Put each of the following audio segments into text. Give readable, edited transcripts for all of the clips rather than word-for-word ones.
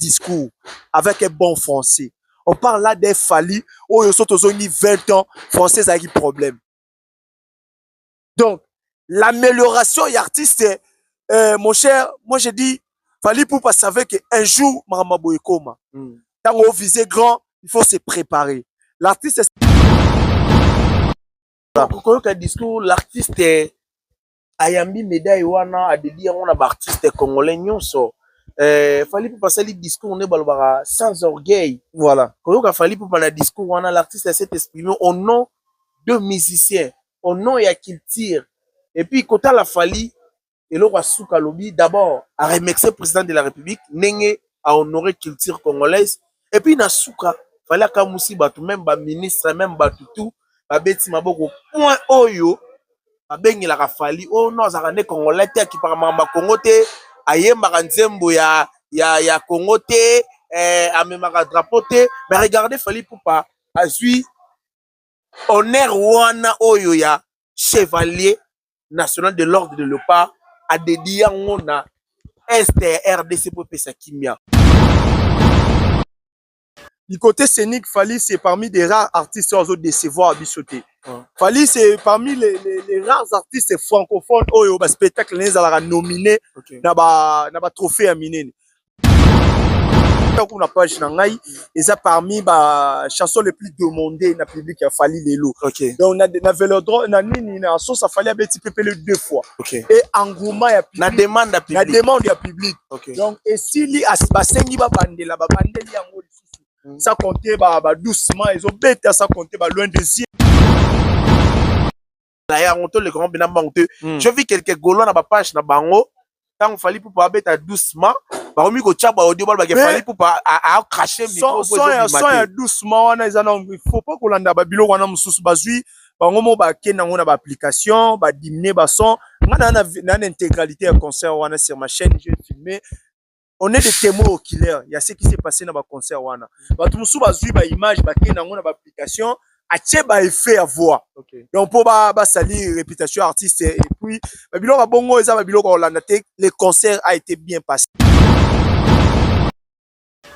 discours avec un bon français. On parle là des Fally, où ils sont aux 20 ans, français, ça a un problème. Donc, l'amélioration et artiste, mon cher, moi je dis, Fally Ipupa savait qu'un jour, Maramabo Ekoma. Quand on vise grand, il faut se préparer. L'artiste, donc, discours, l'artiste est ayambi médaille wana a dédié on a artiste congolais nyonso. Fally Ipupa sali discours on est balbara sans orgueil. voilà. Quand Fally Ipupa na discours wana l'artiste s'est exprimé au nom de musiciens, au nom et à culture. Et puis quand la Fally et le roi Souka Lobi d'abord a remercié le président de la République nenge a honoré culture congolaise. Et puis na Souka fallait kamusi batu même ba ministre même batu tout ba beti maboko point oyo ba bengi la Fally oh non za rane congolais te qui par mamba Congo te ayemba nzembo ya Congo te amemaka drapeau te mais regardez Fally Ipupa azui honneur wana oyo ya chevalier national de l'ordre de l'État a dédié on a STRDC pour pesa kimia. Du côté scénique, Fally, c'est parmi des rares artistes aux autres décevoir à Bissoté. Fally, c'est parmi les rares artistes francophones où il y a spectacle les a nominé dans ba trophée à miner. Donc on a pas Shanghai, et ça parmi ba chansons les plus demandées dans le public a Fally Lelo. Donc on a Vélodrome, on a nini na sauce a Fally a petit pépé deux fois. Et engouement ya public. Na demande ya public. Donc et si li asengi ba bandela yango ça comptait doucement, ils ont bête ça comptait loin des yeux. Là on le grand binambangte. Je vis quelques golons na ba page na bango. Tant Fally Ipupa bête doucement. Bah omi ko tchaba audio bal ba Fally Ipupa a craché micro pour doucement il faut pas qu'on landa ba bilo wana mususu bazui bango mo ba kena ngona ba application ba diminuer ba son ngana na intégralité ya concert wana sur ma chaîne j'ai filmé. On est des témoins oculaires. Il y a ce qui s'est passé dans le concert. Tout le monde a vu des images, des applications, des effets à voir. Donc, pour saluer réputation artiste, et puis, le concert a été bien passé.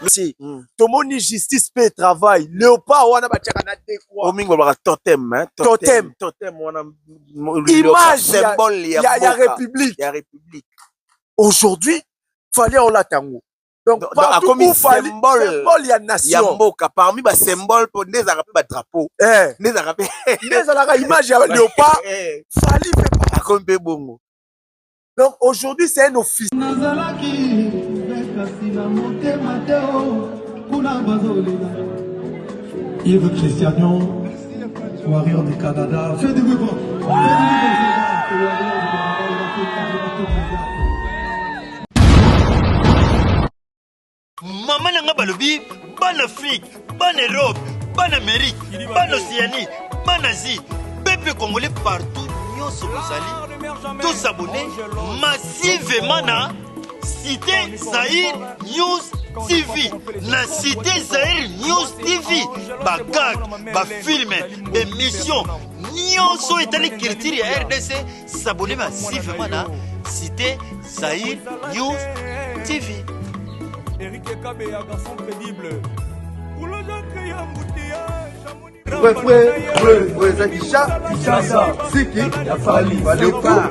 Merci. Tout le monde justice, paix, travail. Léopard, on a totem. Image, il y a République. Aujourd'hui, Fally on l'attend. Donc comme symbole ya nation. Yamboka parmi ba symbole pour les arabes ba drapeau. Les arabes. Les arabes image ya léopard. Fally fait pas comme bongo. Donc aujourd'hui c'est un office. Yves Christian, Warrior du Canada. Fais du bruit. Maman n'a pas le bib, bonne Afrique, bonne Europe, bonne Amérique, bonne Océanie, bonne Asie, peuple congolais partout, nous sommes allés, tous abonnés massivement à Cité Zahir News TV. La Cité Zahir News TV, bagag, film, émission, nous sommes allés culture et RDC, s'abonner massivement à Cité Zahir News TV. Eric Kabe, un garçon crédible. Pour le gens créé un Siki, ya Fally, Léopard,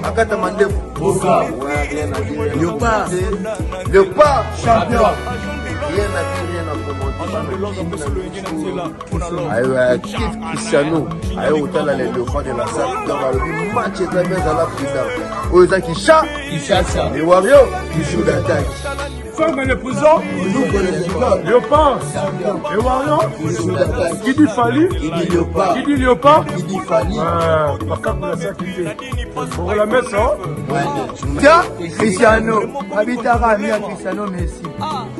Akata Mandef, Léopard, champion. Rien à dire, Cristiano, autant les Léopards de la salle, dans le match est très bien dans la prison. Aux Akisha, les Warriors, qui jouent d'attaque. Ferme les prisons, Léopard, les Warriors, qui dit Fally, qui dit Léopard, qui dit Fally. On va la mettre ça. Tiens, Cristiano, Abitara, Amia Cristiano Messi.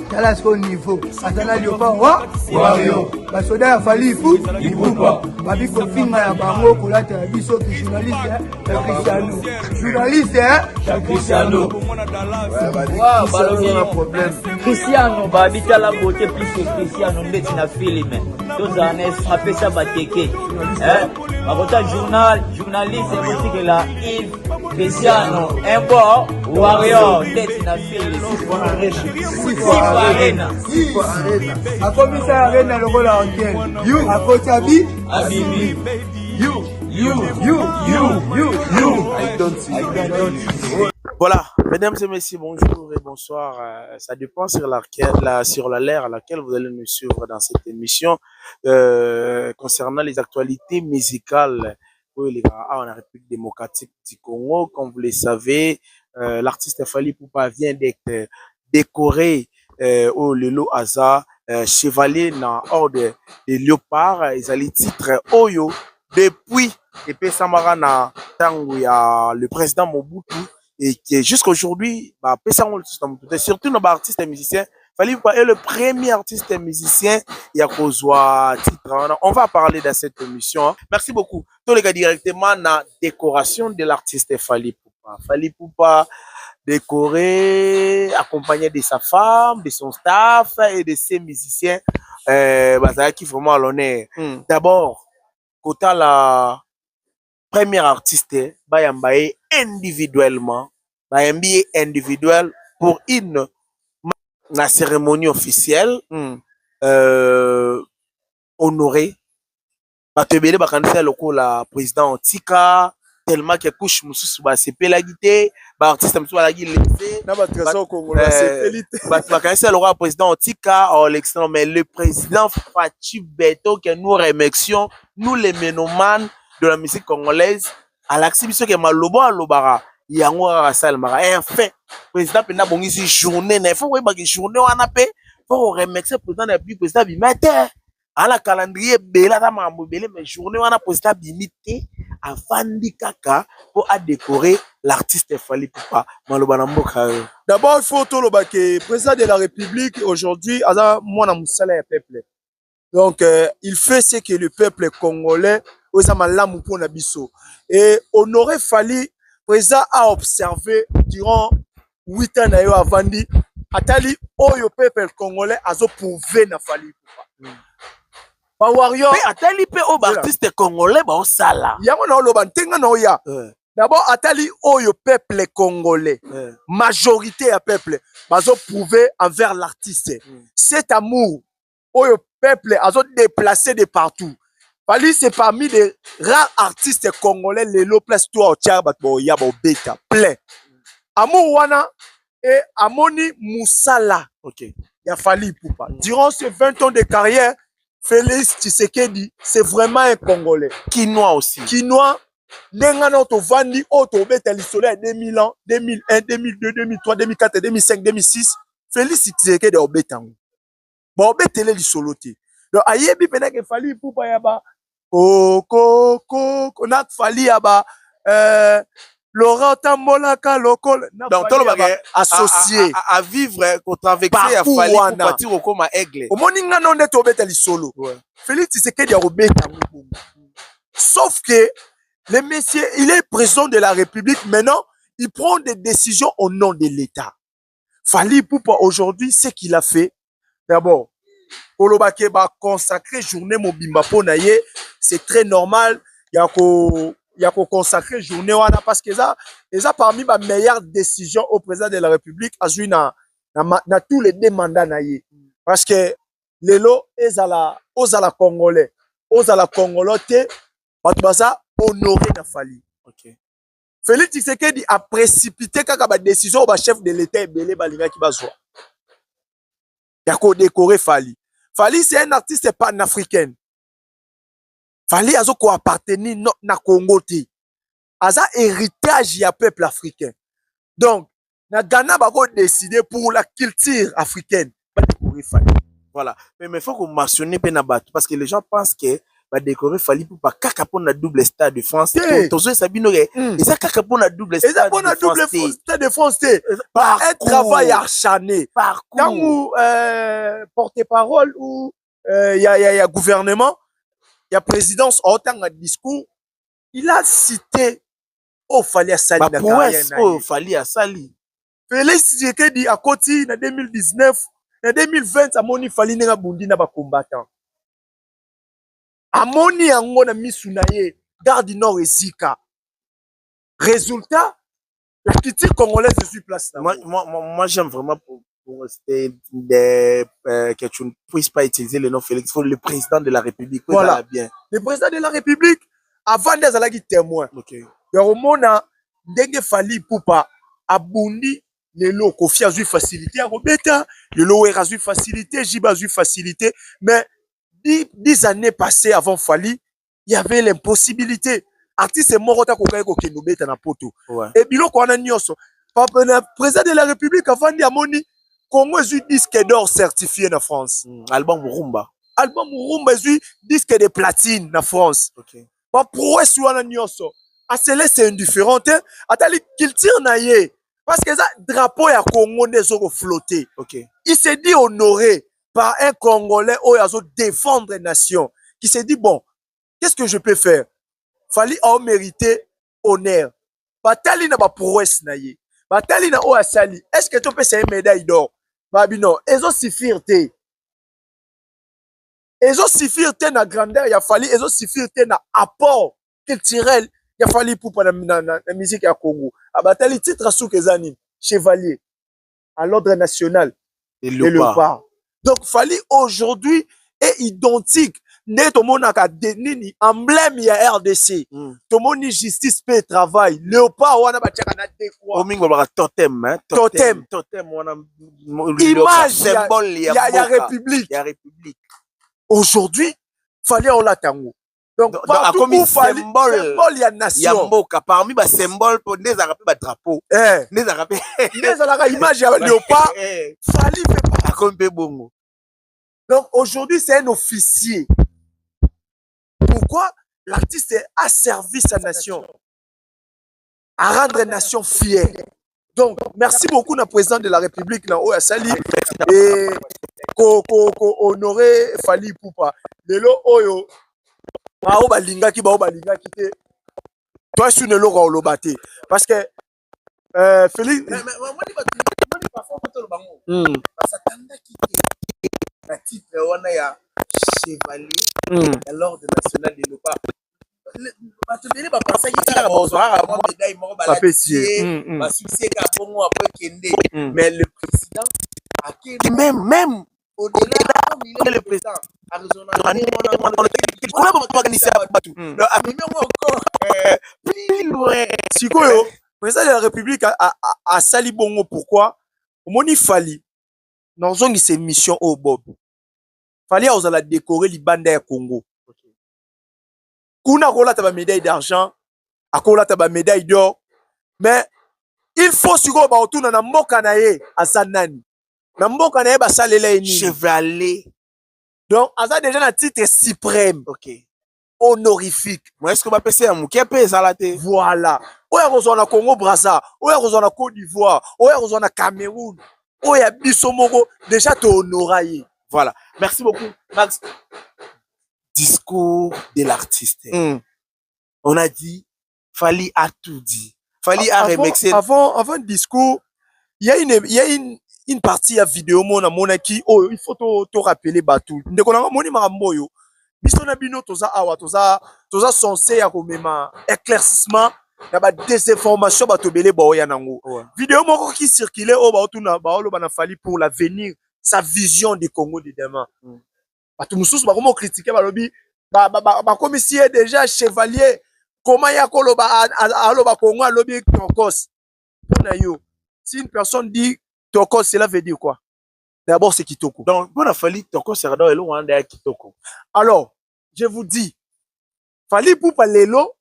Quel est son niveau? Atala Léopard, Warrior. Basoda ya Fally Ipupa. Babi Kofinga ya Bango, Kolata ya Biso, journaliste, Cristiano. Journaliste, Cristiano. Cristiano babita la beauté plus que Cristiano ndeti na film tozana apesa bateke bakota journaliste aussi que la Yves Cristiano, un bon warrior, tête na file, arena. Akomisa arena lokola hotel. You akotabi Abibi. Voilà, mesdames et messieurs, bonjour et bonsoir. Ça dépend sur la l'ère à laquelle vous allez nous suivre dans cette émission concernant les actualités musicales pour les gars en République démocratique du Congo. Comme vous le savez, l'artiste Fally Ipupa vient d'être décoré au Lelo Aza chevalier dans ordre de léopard. Ils ont les titres Oyo depuis et puis Samara na tango ya le président Mobutu. Et qui jusqu'à aujourd'hui, surtout nos artistes et musiciens, Fally Ipupa est le premier artiste et musicien qui a causé titre. On va parler de cette émission. Merci beaucoup. Tous les gars directement dans la décoration de l'artiste Fally Ipupa. Fally Ipupa décoré, accompagné de sa femme, de son staff et de ses musiciens. Qui vraiment à l'honneur. D'abord, côté la premier artiste bayambaye individuellement individuel pour une la cérémonie officielle honoré batebele bakanisa lokola président Antika tellement que couche mususu ba sepela gité ba artiste mususu la laissé na ba trésor congolais sepelité bakanisa lokola président Antika l'excellent mais le président Fatou Beto que nous remercions nous les ménomanes de la musique congolaise à l'accès que malobo alobara yango rasalmara et enfin président pena bongisi journée na faut ba journée wana pe faut remercier président et puis président bimate à la calendrier bela ta mambo belé mais journée wana président bimité afandi kaka pour a décorer l'artiste Fally Ipupa maloba na mboka. D'abord il faut tout le que président de la République aujourd'hui aza mwana musala ya peuple. Donc il fait ce que le peuple congolais et honorer Fally, président a observé durant 8 ans à Vandi, atali oyo peuple congolais a prouvé na Fally Ipupa. Ba warrior atali pe o artiste congolais ba osala. Yango na loba ntenga na oya. D'abord atali oyo peuple congolais, majorité à peuple, bazo prouver envers l'artiste. Cet amour oyo peuple a déplacé de partout. Fally c'est parmi les rares artistes congolais lelo place toi au tiaba ya beta plein. Amour wana et amoni musala. OK. Ya Fally Ipupa. Durant ces 20 ans de carrière, Félix Tshisekedi, c'est vraiment un Congolais. Kinois aussi. Kinois, nengana to vandi auto beta l'isole 2000 ans, 2001, 2002, 2003, 2004, 2005, 2006. Félix Tshisekedi au betango. Bon betele l'isole te. Donc ayebi pena que Fally Ipupa yaba on Fally aba Laurent Tambolaka local donc tout le bagage associé à vivre au traverser à Fally pour partir au comme aigle. Au moninga non de tobeta li solo. Félix Tshisekedi a robeta. Sauf que le monsieur, il est président de la République maintenant, il prend des décisions au nom de l'État. Fally Ipupa aujourd'hui, ce qu'il a fait, d'abord Kolobake ba consacrer journée mobimba ponaye, c'est très normal. Yako consacrer journée wana parce que ça parmi ma meilleure décision au président de la République a joué na tous les deux mandats naye. Parce que lelo ezala congolais, ozala congolais baza honoré na Fally. OK. Félix Tshisekedi a précipité kaka ba décision au chef de l'État belé balinga ki bazwa. Yako décorer Fally. Fally c'est un artiste panafricain. Fally azo ko appartenir na Congo te. Aza héritage ya peuple africain. Donc na Ghana bako décider pour la culture africaine. Ba décorer Fally. Voilà. Mais faut qu'on mentionne pe na bato parce que les gens pensent que va décorer Fally Ipupa kaka pour na double stade de France. Tozo sabino ke eza kaka pour na double stade de France. Par un travail acharné. Quand porte-parole ou y a gouvernement, il y a présidence autant de discours, il a cité Fally Asali na carrière. Fally Asali. Félix Tshisekedi a koti na 2019, na 2020 amoni Fally nenga bundi na ba combattant. Amoni yango na misu na ye, Garde Nord ezika. Résultat, la culture congolaise je suis place là. Moi j'aime vraiment pour que tu ne puisses pas utiliser le nom Félix, il faut le président de la République. Voilà. Bien. Le président de la République, avant des alagi témoin. Ok. Yoromona, ndenge Fally Ipupa, abundi, lelo, Kofi a eu facilité, Robeta, lelo, a eu facilité, Jiba a eu facilité, mais 10 années passées avant Fally, il y avait l'impossibilité. Artiste Morota Kokaye Kokenobeta na poto. Et bilo Kwana Nyoso, le président de la République, avant Diamoni, Congo a eu disque d'or certifié en France. Album Rumba. Album Rumba a eu disque de platine en France. Ok. Pourquoi est-ce que c'est indifférent? Atali culture naie. Parce que ça drapeau ya Congo ne sont flotté. Ok. Il s'est dit honoré par un Congolais où il a défendre la nation. Qui s'est dit bon, qu'est-ce que je peux faire? Fallait en mériter honneur. Batali na ba prouesse naie. Batali na o asali. Est-ce que tu peux faire une médaille d'or? Babi non. Ezo suffire te. Ezo suffire te na grandeur. Il a fallu ezo suffire te na apport culturel. Il a fallu pour la musique à Congo. Abatali titre sous Kezani, chevalier à l'ordre national et léopard. Donc fallait aujourd'hui est identique. Né tout le monde a des emblème ya RDC. Tout le monde justice paix travail. Léopard wana ba tchaka na décor. Omingo ba totem hein. Totem wana image symbole ya république. Ya république. Aujourd'hui fallait on l'attendre. Donc, comme symbole ya nation. Ya mboka parmi ba symbole pour des arabes ba drapeau. Des arabes. Des arabes image ya léopard. Fallait faire comme bongo. Donc aujourd'hui c'est un officier. Pourquoi l'artiste a servi sa nation, à rendre la nation fière. Donc merci beaucoup na président de la République na Oya Sali et honorer Fally Ipupa. Lelo oyo bao balingaki te toi sur le logo olobate parce que Félix la titre wana ya chevalier à l'ordre national de l'Europe. Bato bele ba pensa ki kala bozwa ba médaille moko ba la ba succès ka bongo après kende mais le président a kende même au-delà comme le président Arizona sikoyo président de la République a sali bongo pourquoi omoni Fally nozongi c'est mission au Bob Fally ozala décorer libanda ya Congo kuna kolata ba médaille d'argent akolata ba médaille d'or mais il faut sikoyo ba otuna na mboka na ye azanani na mboka na ye basalela ye nini chevalier donc aza déjà na titre suprême honorifique moi est-ce que ba pesa ya muke pe salate voilà oya kozwa na Congo Brazza oya kozwa na Côte d'Ivoire oya kozwa na Cameroun oya biso moko déjà to honora ye. Voilà, merci beaucoup Max. Discours de l'artiste. On a dit Fally a tout dit. Fally a remixé. Avant le discours, il y a une partie à vidéo mona qui oh il faut te rappeler batou. Ndeko na moni maramboyo. Biso na bino toza awa toza censé ya komema éclaircissement na ba désinformation bato belé ba oya nango. Vidéo moko qui circulait au ba otuna ba olo bana Fally pour l'avenir, sa vision du Congo de demain. Bato mususu ba komo critiquer ba lobi ba commissaire déjà chevalier comment ya koloba aloba Congo alobi tokos. Pona yo. Si une personne dit tokos, cela veut dire quoi? D'abord c'est kitoko. Donc bon a Fally tokos serdo elo wanda ya kitoko. Alors, je vous dis Fally Ipupa lelo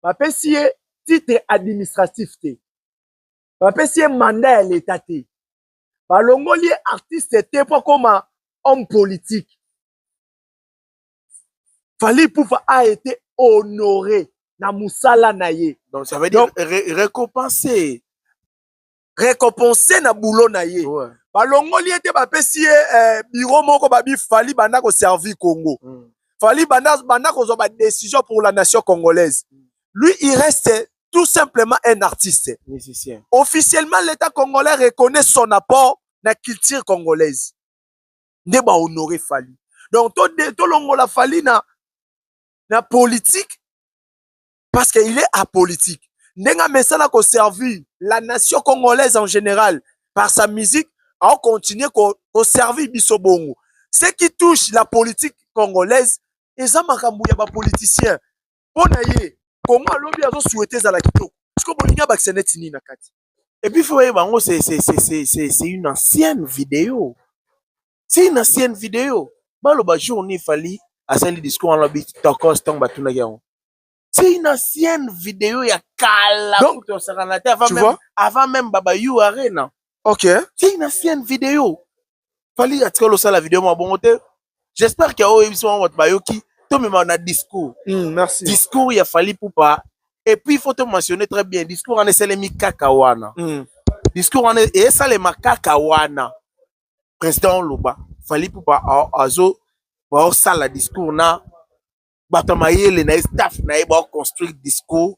ba pesi titre administratif te. Ba pesi mandat ya l'état te. Ba longoli artiste te pas comme homme politique. Fally Ipupa a été honoré na musala na ye. Donc ça veut dire récompenser na boulot na ye. Ba longoli ete ba pesi bureau moko ba bi Fally banda ko servir Congo. Fally banda ko zo ba décision pour la nation congolaise. Lui il reste tout simplement un artiste. Musicien. Officiellement l'état congolais reconnaît son apport na culture congolaise. Ne ba honorer Fally. Donc to longola Fally na politique parce qu'il est apolitique. ndenga mesana ko servir la nation congolaise en général par sa musique a continuer ko servir biso bongo. Ce qui touche la politique congolaise eza makambo ya ba politiciens. Pona ye Congo alobi azo souhaiter za la kitoko. Est-ce que bolinga ba seneti ni na kati? Et puis, il faut voir, c'est une ancienne vidéo. C'est une ancienne vidéo. Il fallait à le discours en lobby. C'est une ancienne vidéo. Il y a Donc, tu vois? Avant même Baba You Arena. Ok. C'est une ancienne vidéo. Fallait attirer la vidéo. J'espère qu'il y a eu un Bayoki. Tout le monde a discours. Merci. Discours, il a fallu pour pas. Et puis, il faut te mentionner très bien, discours en est les kakawana. Discours en est, et ça les kakawana. Président Loba, fallait pour pas, azo, ça la discours na, batamaye na staff na construire discours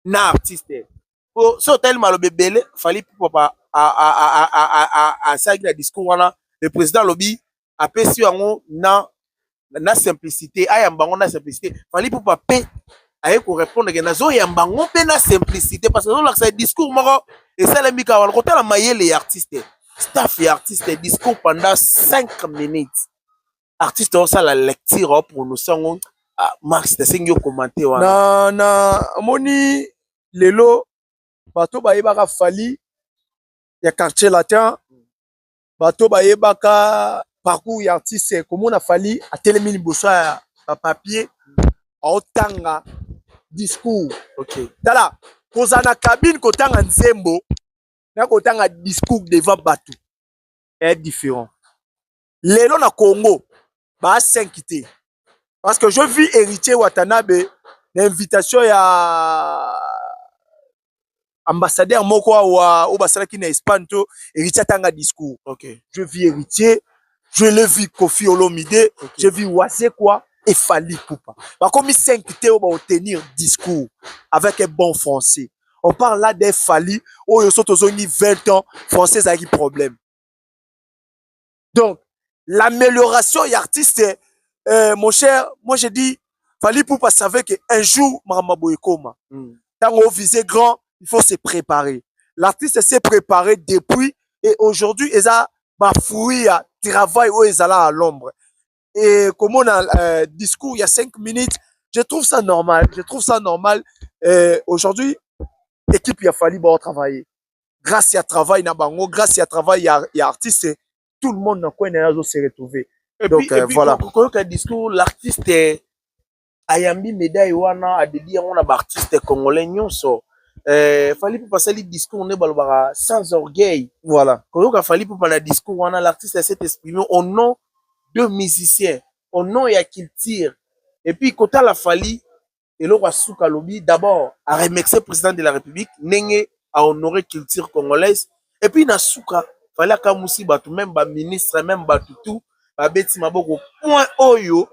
na artiste. Pour ce tellement le bébé, fallait pour pas, à ça la discours na, le président Lobi, a pésu en na simplicité, ayambango na simplicité, fallait pour pas paix. Aye ko répondre que nazo yamba ngombe na simplicité parce que dans le discours moko et ça les mika wala côté la maille les artistes staff et artistes discours pendant 5 minutes artiste on ça la lecture pour nous sang Max de singo commenter na moni lelo bato ba yebaka fali ya quartier latin bato ba yebaka parcours ya artiste comme on a fali a telemi liboso ya papier otanga discours. Ok. Tala, kozana cabine kotanga nzembo, na kotanga discours devant batou. Est différent. Lelo na Congo, ba 5 quitté. Parce que je vis héritier Watanabe, l'invitation ya ambassadeur moko wa obasala ki na Espagne to héritier tanga discours. Ok. Je vis héritier, je le vis Kofi Olomide, okay. Je vis Wase quoi. Et Fally Ipupa. Par contre, 5 qui vont tenir discours avec un bon français. On parle là des Fally, où ils sont aux 20 ans, français a eu problème. Donc, l'amélioration et artiste, mon cher, moi je dis, Fally Ipupa savait qu'un jour, Maramabo Ekoma. Quand on visait grand, il faut se préparer. L'artiste s'est préparé depuis et aujourd'hui, il a bafouillé à travail où ils allaient à l'ombre. Et comme on a discours il y a 5 minutes, je trouve ça normal. Je trouve ça normal. Aujourd'hui, l'équipe il a fallu travailler. Grâce à travail na bango, grâce à travail il y a artiste, tout le monde dans quoi se retrouver. Donc et puis, voilà. Quand le discours l'artiste ayambi médaille wana a dédié on a artiste congolais nyonso. Fallait pour passer le discours on est balbara sans orgueil. Voilà. Quand il fallait pour passer le discours on a l'artiste s'est exprimé au nom de musiciens, au nom et à qu'il tire. Et puis, quand la Fally, et le roi Souka Lobi, d'abord, a remercié le président de la République, Nenge a honoré qu'il tire congolaise. Et puis, na Souka, fallait qu'à Moussi, même ministre, même tout, beti maboko, point oyo,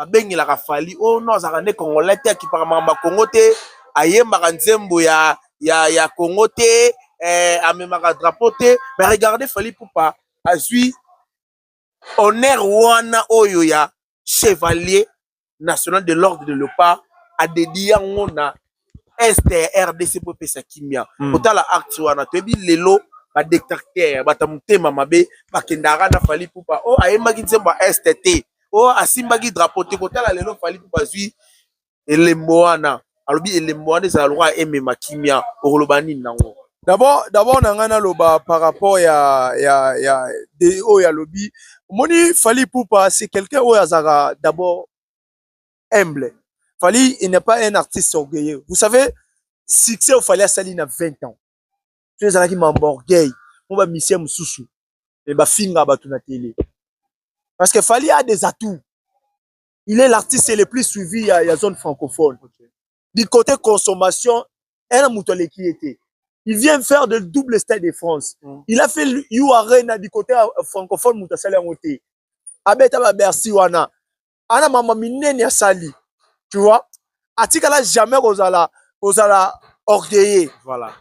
bengi la Fally, oh non, ça rende congolais, qui par mamba Congo te, aye maranzembo ya Congo te, amemaka drapeau te, mais regardez, Fally Ipupa, azui, honneur wana oyo ya chevalier national de l'ordre de l'État a dédié ngona STRDC pour pesa kimia otala acte wana tebi lelo ba détracteur batamutema mabe bakendara na Fally Ipupa o ayemaki nzembo STT o asimbaki drapeau te kotala lelo Fally Ipupa zui elembo wana alobi elembo wana za loi emema kimia orolobani nango. D'abord, nangana loba par rapport ya DO ya lobby. Moni Fally Ipupa, c'est quelqu'un où Azara d'abord humble. Fally, il n'est pas un artiste orgueilleux. Vous savez, succès au Fally Sali na 20 ans. Tu es qui m'emborgueille. On va misser Moussoussou. Et bah finga ba na télé. Parce que Fally a des atouts. Il est l'artiste le plus suivi à la zone francophone. Du côté consommation, elle a moutonné qui était. Il vient faire le double stade de France. Il a fait You Arena du côté francophone Moutasali Angote. Abeta ba Bercy wana. Ana mama minene ya sali. Tu vois? Atika là jamais ozala orgueilleux. Voilà.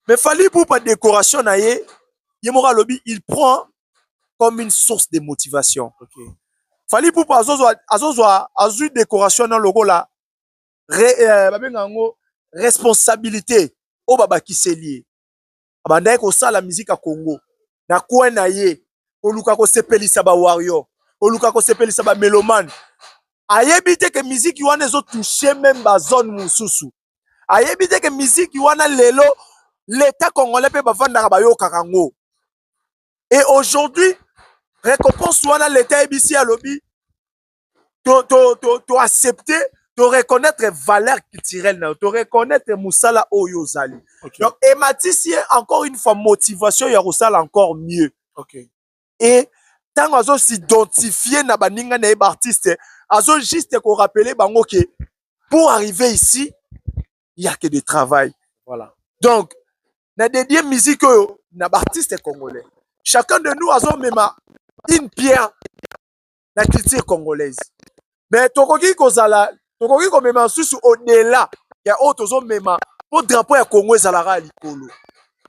Mais Fally Ipupa décoration na ye, Yemora Lobby, il prend comme une source de motivation. Okay. Fally Ipupa azu décoration dans logo là. responsabilité o babakisi lié abandaki kosala musique ya Congo na coin na ye oluka kosepelisa ba warrior oluka kosepelisa ba mélomane ayebi te ke musique wana ezotouche même ba zone mosusu ayebi te ke musique wana lelo l'état congolais pe bavandaka bayokaka ngo et aujourd'hui récompense wana l'état ebisi alobi to accepter to reconnaître valeur culturelle na to reconnaître musala oyo zali donc ematisi encore une fois motivation ya kosala encore mieux et tango azo s'identifier na baninga na ba artiste azo juste ko rappeler bango que pour arriver ici il y a que de travail voilà donc na dédié musique oyo na ba artiste congolais chacun de nous azo mema une pierre la culture congolaise mais tokoki kozala tokoki komema susu au-delà ya oyo tozomema po drapeau ya Congo ezalaka likolo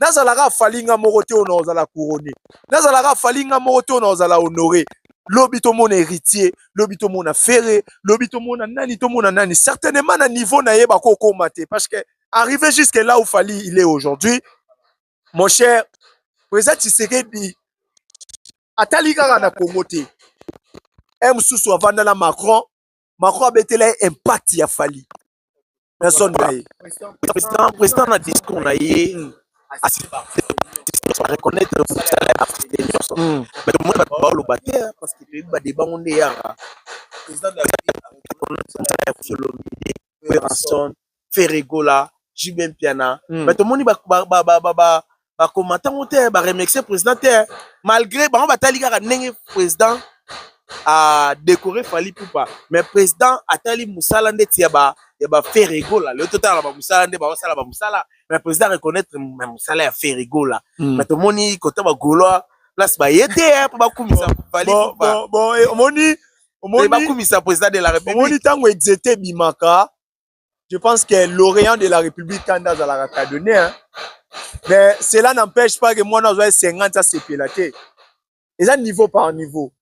nazalaka falinga moko te ona ozala couronné nazalaka falinga moko te ona ozala honoré lobi tomona héritier lobi tomona ferré lobi tomona nani certainement na niveau na yeba ko koma te parce que arrivé jusque là où Fally il est aujourd'hui mon cher président Tshisekedi atali kaka na Congo te mususu avanda Macron abetela impact ya Fally na zone na ye président na discours na ye reconnaître le salaire mais le monde va le battre parce que tu vas débat on est président de la République Ranson Ferregola Jibem Piana mais tout le monde ba commenter monter ba remercier président malgré ba on batali ka ndenge président a décoré Fally Ipupa mais président atali musala ndeti ya ba Ferregola le total ba musala nde ba sala ba musala mais président reconnaître musala ya Ferregola mais tout moni côté ba goloa place ba yete pour ba kumisa Fally Ipupa bon omoni ba kumisa président de la République omoni tango exété bimaka je pense que l'Orient de la République kanda za la donné hein mais cela n'empêche pas que moi na 50 ça c'est pélaté et ça niveau par niveau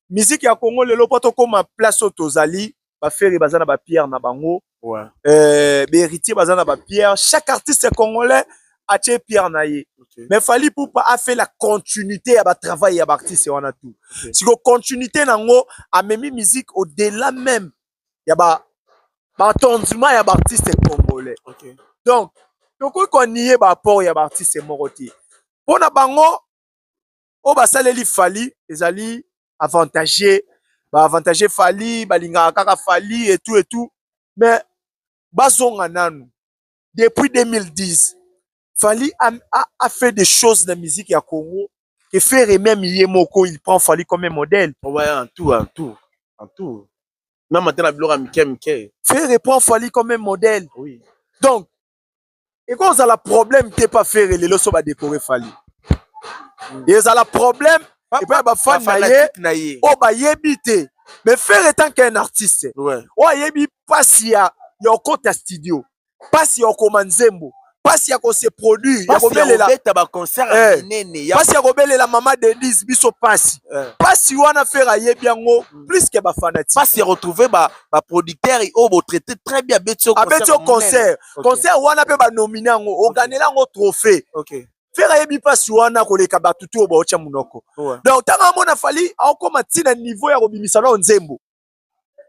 musique ya Congo lelo poto koma place otozali ba faire bazana ba pierre na bango ouais héritier bazana ba pierre chaque artiste congolais a tie pierre na ye mais Fally Ipupa a fait la continuité ya ba travail ya ba artiste wana tout si ko continuité nango a memi musique au-delà même ya ba tondima ya ba artiste congolais donc toko ko nié ba apport ya ba artiste moroti pona bango o ba saleli Fally ezali avantagé Fally balinga kaka Fally et tout mais bazonga nanu depuis 2010 Fally a fait des choses dans la musique ya Congo que faire même Yemoko il prend Fally comme un modèle ouais en tout même maintenant bilora mike faire prend Fally comme un modèle oui donc et quand ça la problème t'es pas faire les loso ba décorer Fally et ça la problème et puis ba fan na ye o ba yebite mais faire étant qu'un artiste ouais o yebi pasi ya kota studio pasi ya komanzembo pasi ya ko se produire ya kobelela beta ba concert nene pasi ya kobelela mama Denise biso pasi pasi wana faire yebi yango plus que ba fanatique pasi ya retrouver ba producteur o bo traiter très bien betio concert wana pe ba nominer yango o gagner yango trophée OK faire yebi pasi wana koleka batutu o ba ocha munoko donc tanga mona Fally akoma tina niveau ya kobimisa na nzembo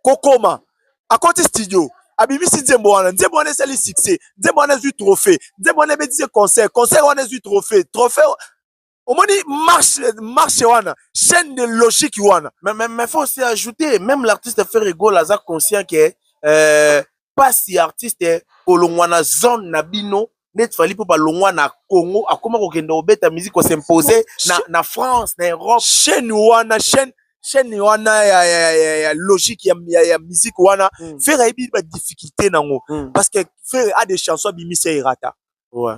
kokoma akoti studio abimisi nzembo wana esali succès nzembo wana ezwi trophée nzembo wana ebetise concert wana ezwi trophée omoni marche wana chaîne de logique wana mais faut aussi ajouter même l'artiste Ferregola za conscient que pas si artiste kolongwa na zone na bino net Fally Ipupa longwa na Congo akoma kokenda obeta musique ko s'imposer na France na Europe chaîne wana ya logique ya musique wana faire ebi ba difficulté nango parce que faire a des chansons bimisa irata ouais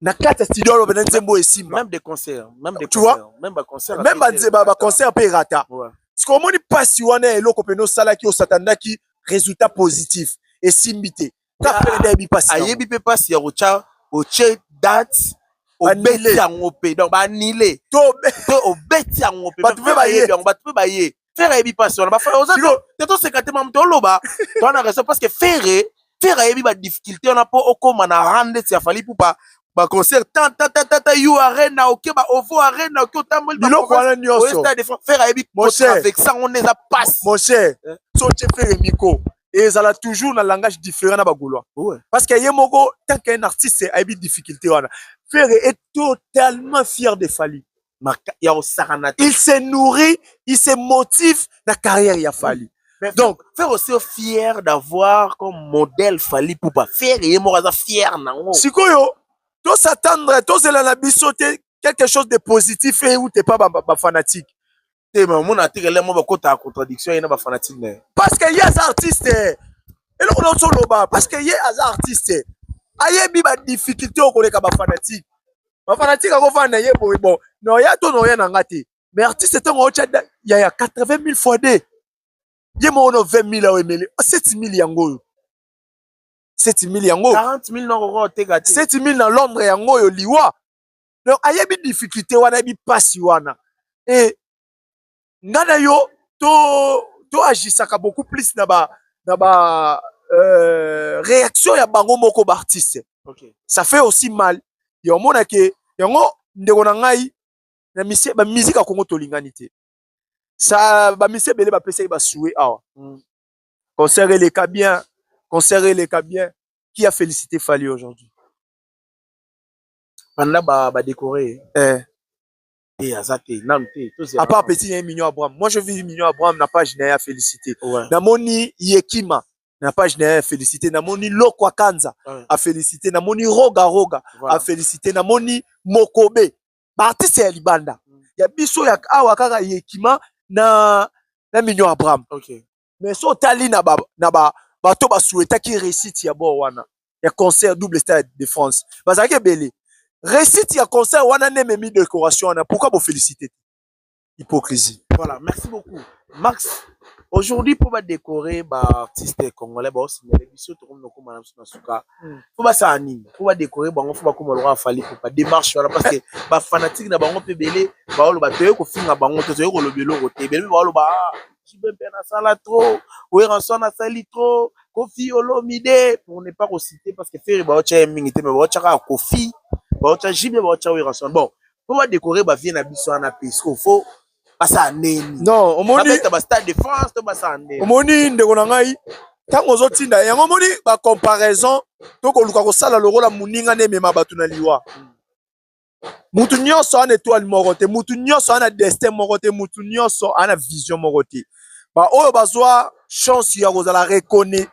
na kata studio lo benza mbo esimba même des concerts même ba concert pe irata parce que moni pasi wana eloko peno sala ki osatandaki résultat positif esimbité ka faire ebi pasi ayebi pe pasi ya oche date obeti yango pe donc banile to obeti yango pe batu pe baye faire ebi passe on va faire aux autres te to sekate mam to loba to na raison parce que faire faire ayebi ba difficulté on a pas okoma na rendre ya fali pour ba concert tant you arena ok ba ovo arena ok otamboli ba biloko wana nyonso faire ayebi avec ça on les a passe mon cher so tu fais miko et ça a toujours un langage différent na bagoulois parce que yemoko tant qu'un artiste a une difficulté wana faire est totalement fier de Fali. Il se nourrit, il se motive la carrière ya Fali. Donc, faire aussi fier d'avoir comme modèle Fali pour pas faire et moi fier nango. Sikoyo, to s'attendre, to se la bisoter quelque chose de positif et ou t'es pas fanatique. Mais mon article là moi côté la contradiction il y a pas fanatique. Parce que y a des artistes et là on solo ba parce que y a des artistes ayebi ba difficulté au koleka ba fanatique. Ba fanatique ko fana ye bon non ya to no ya na ngati. Mais artiste tango il y a 80 000 fois des ye mo no 20 000 a emeli 7 000 yango 7 000 yango 40 000 no teka 7 000 na Londres yango yo liwa. Donc ayebi difficulté wana bi passe wana et ngana yo to agisaka beaucoup plus na ba réaction ya bango moko ba artiste. Okay. Ça fait aussi mal. Yo mona ke yango ndeko na ngai na mise ba musique a Congo tolingani te. Ça ba mise belé ba pesa ba soué awa. Concert les bien, concert les bien. Qui a félicité Fali aujourd'hui? Panda ba décoré. Et azate namte tous. À part petit Mignon Abraham. Moi je vis Mignon Abraham na page na félicité. Ouais. Na moni Yekima na page na félicité, na moni Lokwa Kanza a félicité, na moni Roga a félicité, na moni Mokobe. Ba artiste ya libanda. Ya biso ya awa kaka Yekima na Mignon Abraham. OK. Mais so tali na ba to ba souhaita ki réussite ya bo wana. Ya concert double stade de France. Bazaki belé. Réussite ya concert wana ne memi décoration wana. Pourquoi vous féliciter? Hypocrisie. Voilà, merci beaucoup. Max, aujourd'hui pour décorer artiste congolais signaler biso to comme madame Sunasuka. Faut ça anime. Pour décorer faut comme le Fali pour pas démarche voilà parce que fanatique na bango pe belé lo ba toyo ko finga bango to toyo ko lobelo ko te belé lo ba Chibembe na sala trop, Ranson na sali trop, Kofi Olomide pour ne pas reciter parce que faire ba ocha mingité mais ba ocha ka Kofi, ba ocha Jibe ba ocha Ranson. Bon, pour décorer vie na biso na pesco faut ça neni. Non, omoni ba stade de France to ba ça neni. Omoni ndeko na ngai tango zotinda yango omoni ba comparaison to ko luka ko sala loko la muninga ne mema batu na liwa. Mutu nyonso ana étoile moko te, mutu nyonso ana destin moko te, mutu nyonso ana vision moko te. Ba oyo bazwa chance ya kozala reconnu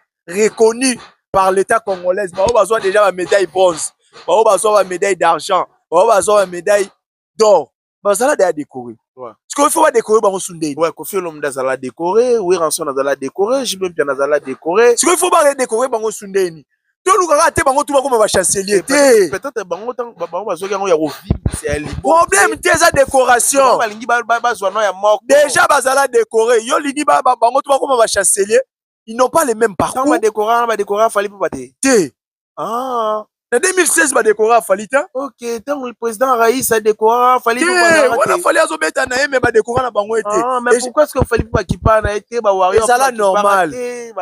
par l'état congolais. Ba oyo bazwa déjà ba médaille bronze, ba oyo bazwa ba médaille d'argent, ba oyo bazwa ba médaille d'or. Bazala déjà décoré. Ouais. Parce qu'il faut pas décorer bango Sunday. Ouais, Kofi Olomide azala décoré, Ranson azala décoré, Jibem Pian azala décoré. Parce qu'il faut pas décorer bango Sunday. To lukaka te bango tuba comme ba chancelier te. Peut-être bango tang bango bazoki yango ya revivre c'est ali. Problème te za décoration. Balingi ba zwana ya moko. Déjà bazala décoré, yo lingi ba bango tuba comme ba chancelier, ils n'ont pas les mêmes parcours. Ba décorer Fali pour bater. Te. Ah. En 2016 ba décorer Fali ta. OK, tant le président Raïs a décoré Fali pour bater. Voilà Fali azobeta na mais ba décorer na bango été. Ah, mais pourquoi est-ce que Fali pour kipa na été ba warrior? C'est là normal.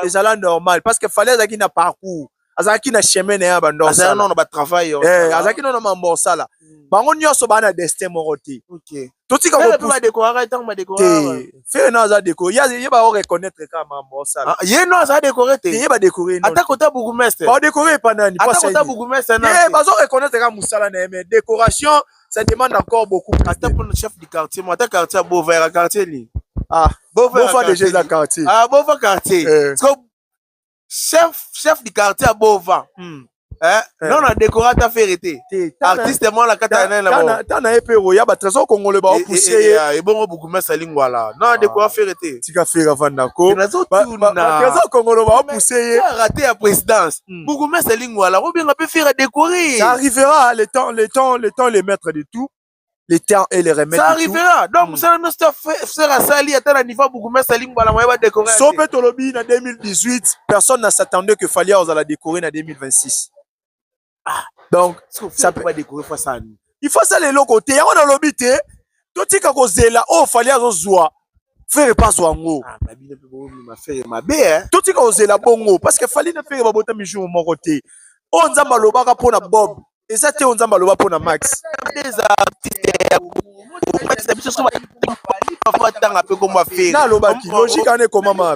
C'est là normal parce que Fali azaki na parcours. Azaki na chemin na ya bando ça non ba travail azaki no mambo sala bango nyonso bana destin moko te. OK totika ko ba décorer tant ba décorer fait na za décorer ya ba reconnaître ka mambo sala ye no za décorer te ye ba décorer non ata kota bourgmestre ba décorer pa nani pas ça ata bourgmestre na ye bazo reconnaître ka musala na mais décoration ça demande encore beaucoup ata pour le chef du quartier moi ata quartier Beauvert quartier ni Beauvert déjà dans quartier Beauvert quartier chef du quartier à Beauvert. Non, na décorateur vérité. Artiste moi la katana na bon. Na epero ya ba trésor congolais ba pousser et bon beaucoup mais ça lingwala. Non, décorateur vérité. Tika fera vandako. Trésor congolais ba pousser raté la présidence. Beaucoup mais ça lingwala. Ou bien on peut faire décorer. Ça arrivera le temps les maîtres de tout. Les temps et les remèdes. Ça arrivera. Donc, ça nous faire à sali à tel niveau beaucoup mais ça lingwala moi va décorer. Sauf Tolobi en 2018, personne ne s'attendait que Fali allait décorer en 2026. Donc ça peut pas décorer fois ça. Il faut ça les locaux. On a l'obité. Tout tika ko zela oh Fali azozwa. Faire pas Zwango. Ah, Babine peut ma faire ma bé, Tout ce qu'on la bongo. Parce que fallait ne faire pas de jour mon côté. On zamba lobaka pour na Bob. Et ça, on zamba loba pour na Max. Des artistes, Na lobaki. Logique, on est comment ma.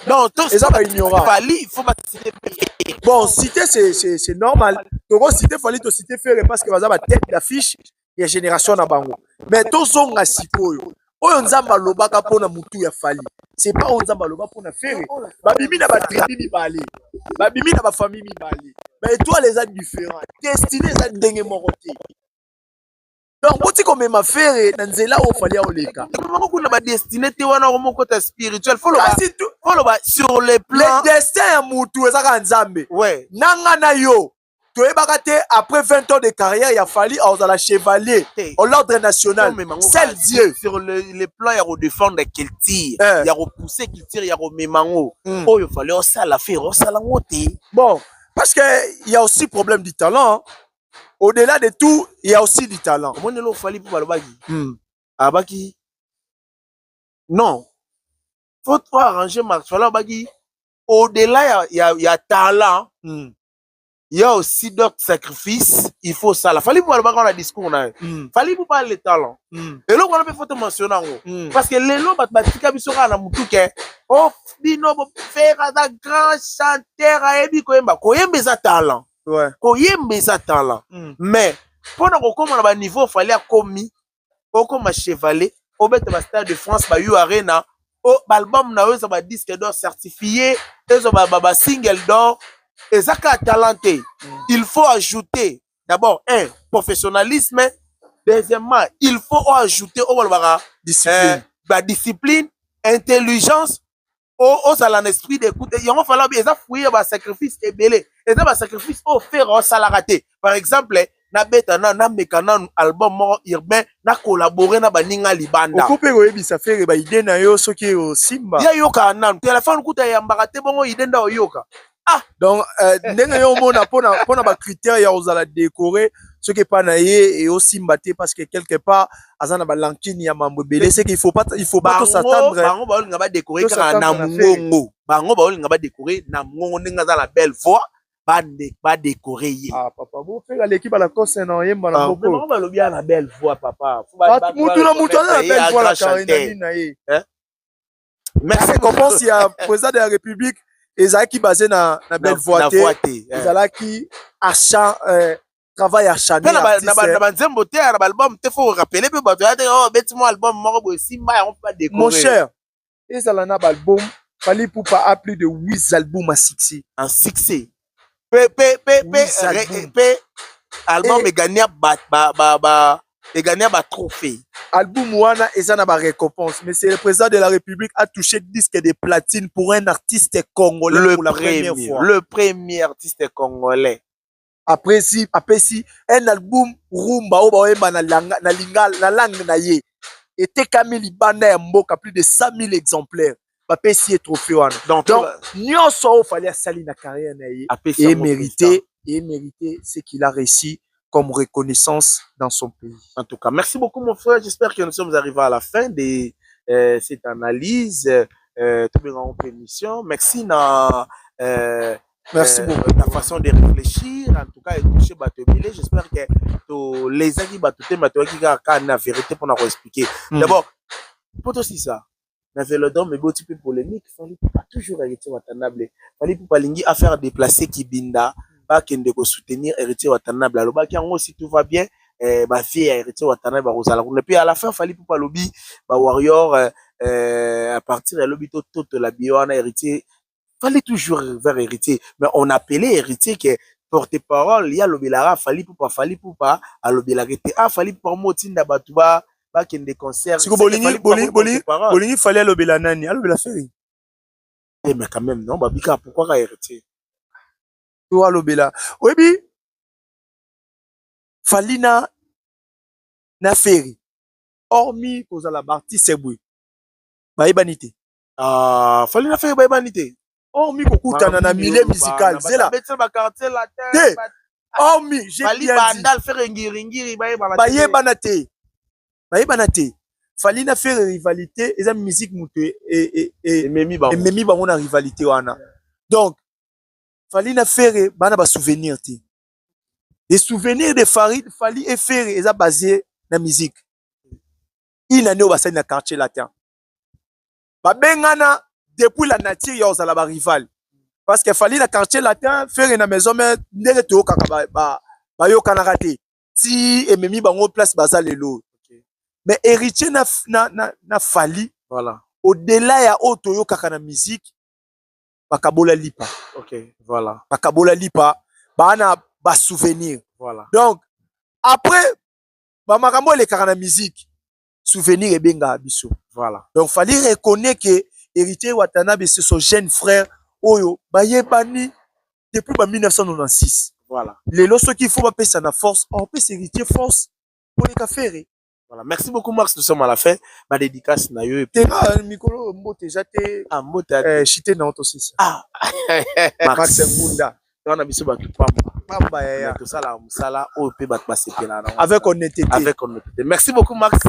non, Et ça va ignorer. Il faut pas citer. Bon, citer, c'est normal. Donc, citer, fallait te citer faire parce que vous avez tête d'affiche. Il y a génération na bango. Mais tous sont à sikoyo. Oyo nzamba lobaka pona mutu ya fali. C'est pas on nzamba loba pona faire. Babimi na ba tribu mibale. Babimi na ba famille mibale. Mais toi les êtres différents. Destinés à ndenge moroté. Donc boti comme ma faire na nzela o fali ya oleka. Comment qu'on a ba destiné te wana comme côté spirituel. Faut le ba sur les plans. Le destin ya mutu ezaka nzambe. Ouais. Nanga na yo. Après 20 ans de carrière, il a fallu à la chevalier, à l'ordre national. Seul Dieu. Sur les plans, il y a défendre qu'il tire, il y a repousser qu'il tire, il y a remémango. Oh, il fallait ça la faire, ça la monter. Bon, parce que il y a aussi problème du talent. Au-delà de tout, il y a aussi du talent. Comment il fallait pour le bagi? Abaki. Non. Faut toi arranger Marc Fala bagi. Au-delà, il y a talent. Il y a aussi d'autres sacrifices, il faut ça. Il fallait pour le discours. Il fallait pour parler le talent. Et là, on a fait mentionner. Parce que les lots, batika bisora na mutuke. Oh, bino faire un grand chanteur à Ebi Koyemba. Koyemba est talent. Ouais. Koyemba est talent. Mais, pendant qu'on a un niveau, il fallait commis, comme un chevalier, au bête de Stade de France, bah, you arena, oh, l'album na eux, ça va disque d'or certifié, ça va single d'or. Et ça talenté, il faut ajouter d'abord un professionnalisme, deuxièmement il faut ajouter discipline, discipline, intelligence, au un esprit d'écoute. Il va falloir bien ça fouiller un sacrifice et belé, et ça sacrifice au faire un salaraté. Par exemple, na beta na mekana album urbain na collaborer na baninga libanda. Okope oyebi ça fait ba idée na yo soki o simba. Ya yoka na téléphone kuta ya mbakate bongo idée nda yoka. Ah, donc ndenge yo mona pona ba critères ya ozala décorer ce qui est pas naie et aussi mbaté parce que quelque part azana ba lankini ya mambo belé c'est qu'il faut pas tout s'attendre. Bango ba olinga ba décorer ka na mongo. Bango ba olinga ba décorer na mongo ndinga za la belle voix ba décorer. Ah papa, vous faites l'équipe à la course non yemba na boko. Bango ba lobia na belle voix papa. Mutu na belle voix la carine na ye. Merci qu'on pense il y a président de la République ezalaki basé na belle voiture ezalaki achat travail acharné na banzembo te na album te faut rappeler pe bato ya te oh beti mo album moko boy simba on pas décorer mon cher ezala na album Fally Ipupa a plus de 8 albums à succès en succès album et gagné ba trophée. Album wana eza na ba récompense mais c'est le président de la République a touché disque de platine pour un artiste congolais pour la première fois. Le premier artiste congolais. Après si un album rumba o ba yemba na langue na ye était Kamili Banda ya mboka plus de 100 000 exemplaires. Ba pesi trophée wana. Donc nyonso o fallait sali na carrière na ye et mériter ce qu'il a réussi comme reconnaissance dans son pays. En tout cas, merci beaucoup mon frère. J'espère que nous sommes arrivés à la fin de cette analyse, toute une émission. Merci merci beaucoup. Ta façon de réfléchir. En tout cas, écoutez Batobile. J'espère que les amis Batoté qui la vérité pour nous expliquer. D'abord, pour aussi ça, na Vélodrome mais beaucoup de polémique. Fallait pas toujours arrêter Watanabe. Fallait pas lingi à faire déplacer Kibinda. Kende ko soutenir héritier Watanabe aloba ki yango si tout va bien ba vie héritier Watanabe ba kozala et puis à la fin Fally Ipupa lobi ba warrior à partir de lobi to la biona héritier fallait toujours vers héritier mais on appelait héritier que porte-parole il y a lobelara Fally Ipupa a lobelara te a Fally Ipupa motinda batuba ba kende concert si ko bolingi fallait lobela nani a lobela feri mais quand même non babika pourquoi héritier Lobela. Oyebi Fally na feri hormis koza la partie sebwe bayibanité Fally na feri bayibanité hormis kokutana na milieu musical zela hormis j'ai bien dit bandal faire ngiri bayebana te Fali na faire rivalité eza musique muté et Memi bango na rivalité wana. Donc Fali na faire bana ba souvenir ti. Les souvenirs de Fali et faire eza basé na musique. Il année au bassin na quartier latin. Ba bengana depuis la nature ya ozala ba rival. Parce que Fali na quartier latin faire na maison mais ndenge to kaka ba yo kana raté. Si et memi bango place baza lelo. Mais héritier na Fali, voilà. Au-delà ya auto yo kaka na musique, bakabola lipa. OK, voilà. Bakabola lipa, bana ba souvenir. Voilà. Donc après makambo le kaka na musique, souvenir e benga biso. Voilà. Donc Fali reconnaît que héritier Watanabe c'est son jeune frère oyo bayebani depuis 1996. Voilà. Les lorsqu'il qu'il faut pas ça na force, on peut héritier force pour les cafés. Voilà. Merci beaucoup Max, nous sommes à la fin. Ma dédicace na yo et puis Mikolo mbote jate mbote chité na autosisi. Ah Max Ngunda. On a biso batu pamba. Pamba ya. Tout ça là, musala o pe bat pasepela na. Avec honnêteté. Avec honnêteté. Merci beaucoup Max.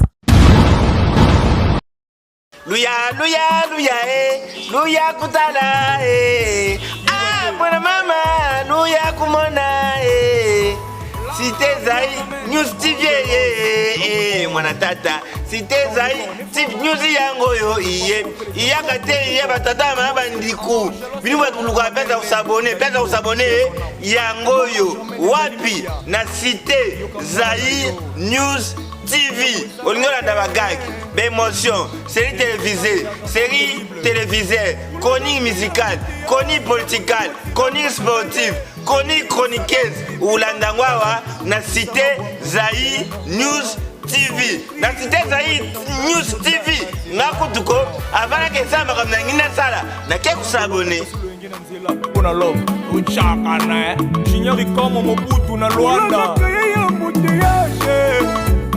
Luya, luya, luya, luya kutala, ah, mwana mama, luya kumona, Cité Zai, News TV, mwana tata, Cité Zai, News yango yo, iyakate, batata ma bandiku, binu batuluka pesa usabone, yango yo, wapi, na Cité Zai, News TV, Olingola Dabagag, d'émotion, série télévisée, chronique musicale, chronique politique, chronique sportive, chronique chroniqueuse, Oulandangwawa, na Cité Zai News TV. Na Cité Zai News TV, Nakutuko, avant que ça me ramène à sala, na qu'est-ce que s'abonner? Pour love, uchakana, j'ignore comme mon bout na Luanda.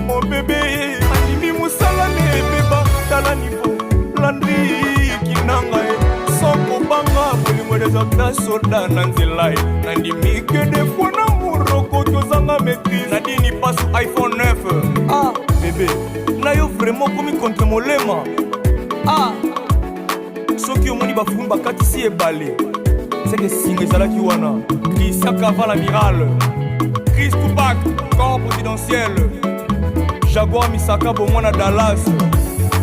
Mon bébé, animi musala ne beba tala niveau landri kinanga soko banga bolingo des acteurs soldats nanzelai nandimi que des fois na muroko tozanga maîtrise nadini passe iPhone 9 ah bébé na yo vraiment comme contre molema ah soki omoni bafumu bakatisi ebale c'est que singa ezalaki wana Christian Caval amiral Chris Tupac corps présidentiel Jaguar Misaka Bomona Dallas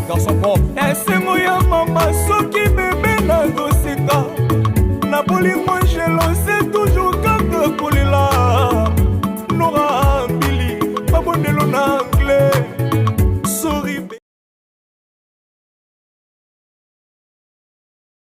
garçon propre esengo ya mama soki bebe na doseka na bolingo jelose